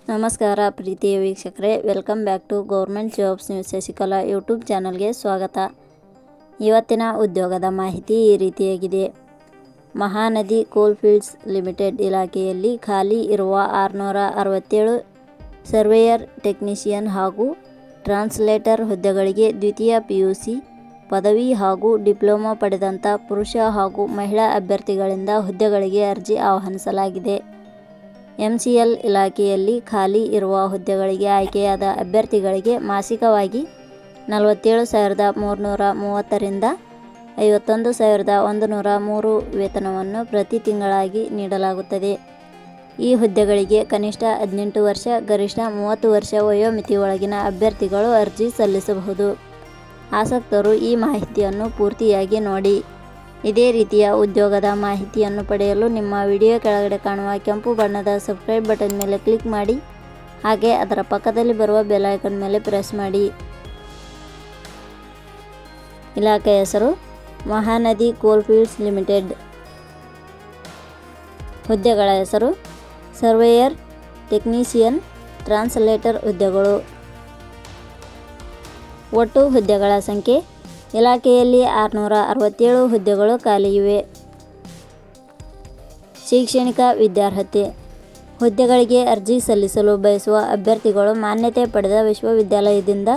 ನಮಸ್ಕಾರ ಪ್ರೀತಿಯ ವೀಕ್ಷಕರೇ, welcome back to government jobs news Shashikala YouTube ಚಾನಲ್ಗೆ ಸ್ವಾಗತ. ಇವತ್ತಿನ ಉದ್ಯೋಗದ ಮಾಹಿತಿ ಈ ರೀತಿಯಾಗಿದೆ. ಮಹಾನದಿ ಕೋಲ್ಫೀಲ್ಡ್ಸ್ ಲಿಮಿಟೆಡ್ ಇಲಾಖೆಯಲ್ಲಿ ಖಾಲಿ ಇರುವ 667 ಸರ್ವೇಯರ್, ಟೆಕ್ನಿಷಿಯನ್ ಹಾಗೂ ಟ್ರಾನ್ಸ್ಲೇಟರ್ ಹುದ್ದೆಗಳಿಗೆ ದ್ವಿತೀಯ PUC ಪದವಿ ಹಾಗೂ ಡಿಪ್ಲೊಮಾ ಪಡೆದಂಥ ಪುರುಷ ಹಾಗೂ ಮಹಿಳಾ ಅಭ್ಯರ್ಥಿಗಳಿಂದ ಹುದ್ದೆಗಳಿಗೆ ಅರ್ಜಿ ಆಹ್ವಾನಿಸಲಾಗಿದೆ. MCL ಇಲಾಖೆಯಲ್ಲಿ ಖಾಲಿ ಇರುವ ಹುದ್ದೆಗಳಿಗೆ ಆಯ್ಕೆಯಾದ ಅಭ್ಯರ್ಥಿಗಳಿಗೆ ಮಾಸಿಕವಾಗಿ 47,330 ರಿಂದ 51,103 ವೇತನವನ್ನು ಪ್ರತಿ ತಿಂಗಳಾಗಿ ನೀಡಲಾಗುತ್ತದೆ. ಈ ಹುದ್ದೆಗಳಿಗೆ ಕನಿಷ್ಠ 18 ವರ್ಷ, ಗರಿಷ್ಠ 30 ವರ್ಷ ವಯೋಮಿತಿ ಒಳಗಿನ ಅಭ್ಯರ್ಥಿಗಳು ಅರ್ಜಿ ಸಲ್ಲಿಸಬಹುದು. ಆಸಕ್ತರು ಈ ಮಾಹಿತಿಯನ್ನು ಪೂರ್ತಿಯಾಗಿ ನೋಡಿ. ಇದೇ ರೀತಿಯ ಉದ್ಯೋಗದ ಮಾಹಿತಿಯನ್ನು ಪಡೆಯಲು ನಿಮ್ಮ ವಿಡಿಯೋ ಕೆಳಗಡೆ ಕಾಣುವ ಕೆಂಪು ಬಣ್ಣದ ಸಬ್ಸ್ಕ್ರೈಬ್ ಬಟನ್ ಮೇಲೆ ಕ್ಲಿಕ್ ಮಾಡಿ, ಹಾಗೆ ಅದರ ಪಕ್ಕದಲ್ಲಿ ಬರುವ ಬೆಲ್ ಐಕಾನ್ ಮೇಲೆ ಪ್ರೆಸ್ ಮಾಡಿ. ಇಲಾಖೆಯ ಹೆಸರು ಮಹಾನದಿ ಕೋಲ್ಫೀಲ್ಡ್ಸ್ ಲಿಮಿಟೆಡ್. ಹುದ್ದೆಗಳ ಹೆಸರು ಸರ್ವೇಯರ್, ಟೆಕ್ನಿಷಿಯನ್, ಟ್ರಾನ್ಸ್ಲೇಟರ್ ಹುದ್ದೆಗಳು. ಒಟ್ಟು ಹುದ್ದೆಗಳ ಸಂಖ್ಯೆ ಇಲಾಖೆಯಲ್ಲಿ 667 ಹುದ್ದೆಗಳು ಖಾಲಿ ಇವೆ. ಶೈಕ್ಷಣಿಕ ವಿದ್ಯಾರ್ಹತೆ. ಹುದ್ದೆಗಳಿಗೆ ಅರ್ಜಿ ಸಲ್ಲಿಸಲು ಬಯಸುವ ಅಭ್ಯರ್ಥಿಗಳು ಮಾನ್ಯತೆ ಪಡೆದ ವಿಶ್ವವಿದ್ಯಾಲಯದಿಂದ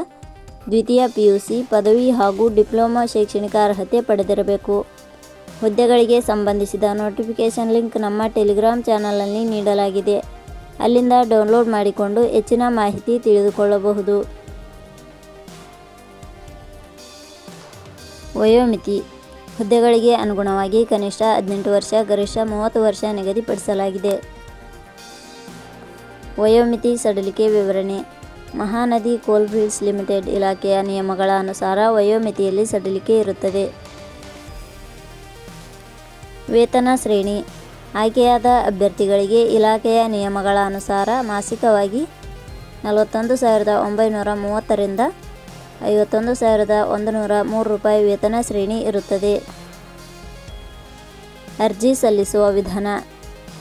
ದ್ವಿತೀಯ PUC ಪದವಿ ಹಾಗೂ ಡಿಪ್ಲೊಮಾ ಶೈಕ್ಷಣಿಕ ಅರ್ಹತೆ ಪಡೆದಿರಬೇಕು. ಹುದ್ದೆಗಳಿಗೆ ಸಂಬಂಧಿಸಿದ ನೋಟಿಫಿಕೇಷನ್ ಲಿಂಕ್ ನಮ್ಮ ಟೆಲಿಗ್ರಾಮ್ ಚಾನಲ್ನಲ್ಲಿ ನೀಡಲಾಗಿದೆ. ಅಲ್ಲಿಂದ ಡೌನ್ಲೋಡ್ ಮಾಡಿಕೊಂಡು ಹೆಚ್ಚಿನ ಮಾಹಿತಿ ತಿಳಿದುಕೊಳ್ಳಬಹುದು. ವಯೋಮಿತಿ. ಹುದ್ದೆಗಳಿಗೆ ಅನುಗುಣವಾಗಿ ಕನಿಷ್ಠ 18 ವರ್ಷ, ಗರಿಷ್ಠ 30 ವರ್ಷ ನಿಗದಿಪಡಿಸಲಾಗಿದೆ. ವಯೋಮಿತಿ ಸಡಿಲಿಕೆ ವಿವರಣೆ. ಮಹಾನದಿ ಕೋಲ್ಫೀಲ್ಡ್ಸ್ ಲಿಮಿಟೆಡ್ ಇಲಾಖೆಯ ನಿಯಮಗಳ ಅನುಸಾರ ವಯೋಮಿತಿಯಲ್ಲಿ ಸಡಿಲಿಕೆ ಇರುತ್ತದೆ. ವೇತನ ಶ್ರೇಣಿ. ಆಯ್ಕೆಯಾದ ಅಭ್ಯರ್ಥಿಗಳಿಗೆ ಇಲಾಖೆಯ ನಿಯಮಗಳ ಅನುಸಾರ ಮಾಸಿಕವಾಗಿ 41,930 ರಿಂದ 51,103 ರೂಪಾಯಿ ವೇತನ ಶ್ರೇಣಿ ಇರುತ್ತದೆ. ಅರ್ಜಿ ಸಲ್ಲಿಸುವ ವಿಧಾನ.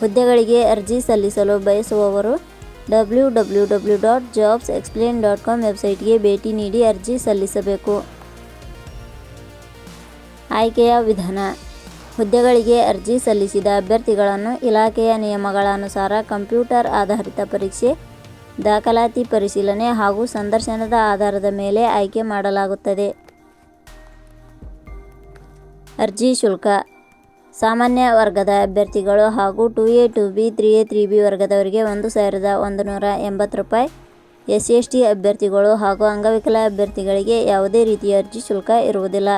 ಹುದ್ದೆಗಳಿಗೆ ಅರ್ಜಿ ಸಲ್ಲಿಸಲು ಬಯಸುವವರು www.jobsexplain.com ವೆಬ್ಸೈಟ್ಗೆ ಭೇಟಿ ನೀಡಿ ಅರ್ಜಿ ಸಲ್ಲಿಸಬೇಕು. ಆಯ್ಕೆಯ ವಿಧಾನ. ಹುದ್ದೆಗಳಿಗೆ ಅರ್ಜಿ ಸಲ್ಲಿಸಿದ ಅಭ್ಯರ್ಥಿಗಳನ್ನು ಇಲಾಖೆಯ ನಿಯಮಗಳ ಅನುಸಾರ ಕಂಪ್ಯೂಟರ್ ಆಧಾರಿತ ಪರೀಕ್ಷೆ, ದಾಖಲಾತಿ ಪರಿಶೀಲನೆ ಹಾಗೂ ಸಂದರ್ಶನದ ಆಧಾರದ ಮೇಲೆ ಆಯ್ಕೆ ಮಾಡಲಾಗುತ್ತದೆ. ಅರ್ಜಿ ಶುಲ್ಕ. ಸಾಮಾನ್ಯ ವರ್ಗದ ಅಭ್ಯರ್ಥಿಗಳು ಹಾಗೂ 2A 2B 3A 3B ವರ್ಗದವರಿಗೆ 1,180 ರೂಪಾಯಿ, SC/ST ಅಭ್ಯರ್ಥಿಗಳು ಹಾಗೂ ಅಂಗವಿಕಲ ಅಭ್ಯರ್ಥಿಗಳಿಗೆ ಯಾವುದೇ ರೀತಿಯ ಅರ್ಜಿ ಶುಲ್ಕ ಇರುವುದಿಲ್ಲ.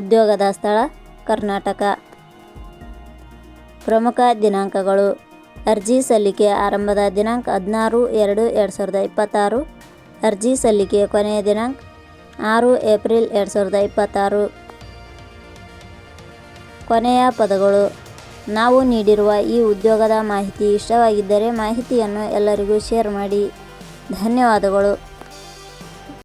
ಉದ್ಯೋಗದ ಸ್ಥಳ ಕರ್ನಾಟಕ. ಪ್ರಮುಖ ದಿನಾಂಕಗಳು. ಅರ್ಜಿ ಸಲ್ಲಿಕೆ ಆರಂಭದ ದಿನಾಂಕ 16/2/2026. ಅರ್ಜಿ ಸಲ್ಲಿಕೆಯ ಕೊನೆಯ ದಿನಾಂಕ 6 ಏಪ್ರಿಲ್ 2026. ಕೊನೆಯ ಪದಗಳು. ನಾವು ನೀಡಿರುವ ಈ ಉದ್ಯೋಗದ ಮಾಹಿತಿ ಇಷ್ಟವಾಗಿದ್ದರೆ ಮಾಹಿತಿಯನ್ನು ಎಲ್ಲರಿಗೂ ಶೇರ್ ಮಾಡಿ. ಧನ್ಯವಾದಗಳು.